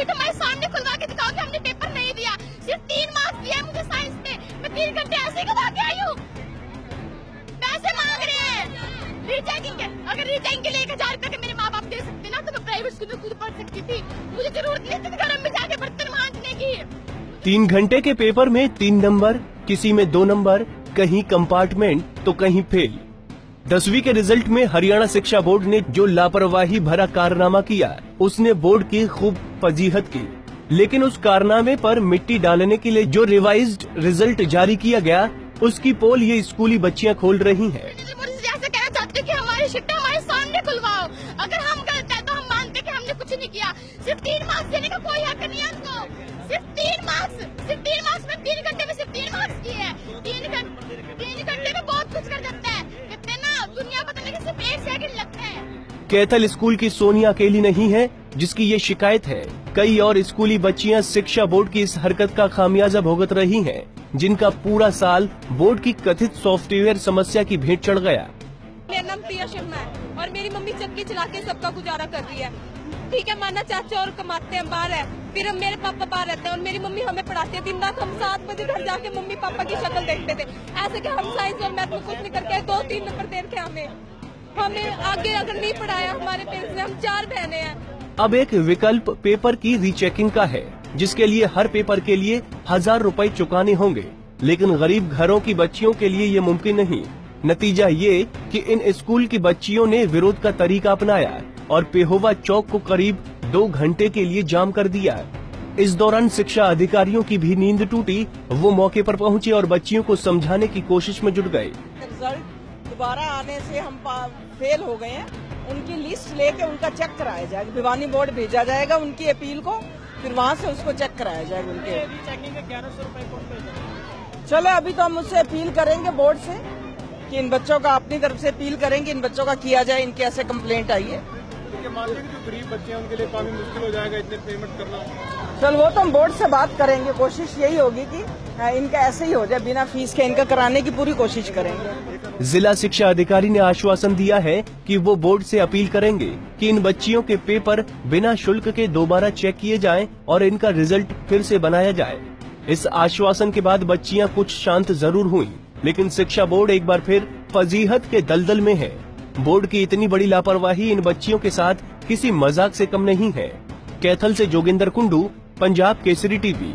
Sheet हमारे सामने खुलवा के दिखाओ कि हमने पेपर नहीं दिया। सिर्फ 3 मार्क्स दिया है मुझे साइंस में, मैं 3 घंटे ऐसे ही गवा के आई हूँ। पैसे मांग रहे हैं रीचेकिंग के। अगर रीचेकिंग के लिए 1000 रुपए के मेरे माँ बाप दे सकते ना, तो मैं प्राइवेट स्कूल में खुद पढ़ सकती थी। मुझे जरूरत नहीं थी घर में जाके बर्तन मांजने की। 3 घंटे के पेपर में 3 नंबर, किसी में 2 नंबर, कहीं कंपार्टमेंट तो कहीं फेल। 10वीं के रिजल्ट में हरियाणा शिक्षा बोर्ड ने जो लापरवाही भरा कारनामा किया, उसने बोर्ड की खूब फजीहत की। लेकिन उस कारनामे पर मिट्टी डालने के लिए जो रिवाइज्ड रिजल्ट जारी किया गया, उसकी पोल ये स्कूली बच्चियां खोल रही हैं। ऐसे कहना चाहते कि हमारी शिट हमारे सामने खुलवाओ। अगर हम गलत है तो हम मानते कि हमने कुछ नहीं किया। सिर्फ 3 मार्क्स देने का कोई हक नहीं है उनको। सिर्फ 3 मार्क्स में 3 घंटे में सिर्फ 3 मार्क्स किए हैं। 3 घंटे में बहुत कुछ कर देता है। कहते हैं ना, दुनिया बदलने के सिर्फ 1 सेकंड लगता है। कैथल स्कूल की सोनिया अकेली नहीं है जिसकी ये शिकायत है। कई और स्कूली बच्चियां शिक्षा बोर्ड की इस हरकत का खामियाजा भुगत रही हैं, जिनका पूरा साल बोर्ड की कथित सॉफ्टवेयर समस्या की भेंट चढ़ गया। मेरा नाम प्रिया शर्मा है और मेरी मम्मी चक्की चला के सबका गुजारा कर रही है। ठीक है, माना चाचा और कमाते हैं बाहर है, फिर हम मेरे पापा बाहर रहते हैं और मेरी मम्मी हमें पढ़ाती है। दिन रात हम 7 बजे घर जाके मम्मी पापा की शक्ल देखते थे। ऐसे कि हम साइंस और मैथ में कुछ नहीं करके 2-3 नंबर दे रखे हमें आगे अगर नहीं पढ़ाया हमारे पेरेंट्स ने। हम 4 बहनें हैं। अब एक विकल्प पेपर की रीचेकिंग का है, जिसके लिए हर पेपर के लिए 1000 रुपए चुकाने होंगे। लेकिन गरीब घरों की बच्चियों के लिए ये मुमकिन नहीं। नतीजा ये कि इन स्कूल की बच्चियों ने विरोध का तरीका अपनाया और पेहोवा चौक को करीब 2 घंटे के लिए जाम कर दिया। इस दौरान शिक्षा अधिकारियों की भी नींद टूटी। वो मौके पर पहुंचे और बच्चियों को समझाने की कोशिश में जुट गए। रिजल्ट दोबारा आने से हम फेल हो गए हैं, उनकी लिस्ट लेके उनका चेक कराया जाएगा। भिवानी बोर्ड भेजा जाएगा उनकी अपील को, फिर वहाँ से उसको चेक कराया जाएगा। उनके 1100 रुपए। चलो अभी तो हम उससे अपील करेंगे बोर्ड से कि इन बच्चों का अपनी तरफ से अपील करेंगे, इन बच्चों का किया जाए, इनके ऐसे कंप्लेंट आई है। मान लीजिए जो गरीब बच्चे हैं उनके लिए काफी मुश्किल हो जाएगा इतने पेमेंट करना। चल वो तो हम बोर्ड से बात करेंगे। कोशिश यही होगी कि इनका ऐसे ही हो जाए, बिना फीस के इनका कराने की पूरी कोशिश करेंगे। जिला शिक्षा अधिकारी ने आश्वासन दिया है कि वो बोर्ड से अपील करेंगे कि इन बच्चियों के पेपर बिना शुल्क के दोबारा चेक किए जाएं और इनका रिजल्ट फिर से बनाया जाए। इस आश्वासन के बाद बच्चियां कुछ शांत जरूर हुई, लेकिन शिक्षा बोर्ड एक बार फिर फजीहत के दलदल में है। बोर्ड की इतनी बड़ी लापरवाही इन बच्चियों के साथ किसी मजाक से कम नहीं है। कैथल से जोगिंदर कुंडू, पंजाब केसरी टीवी।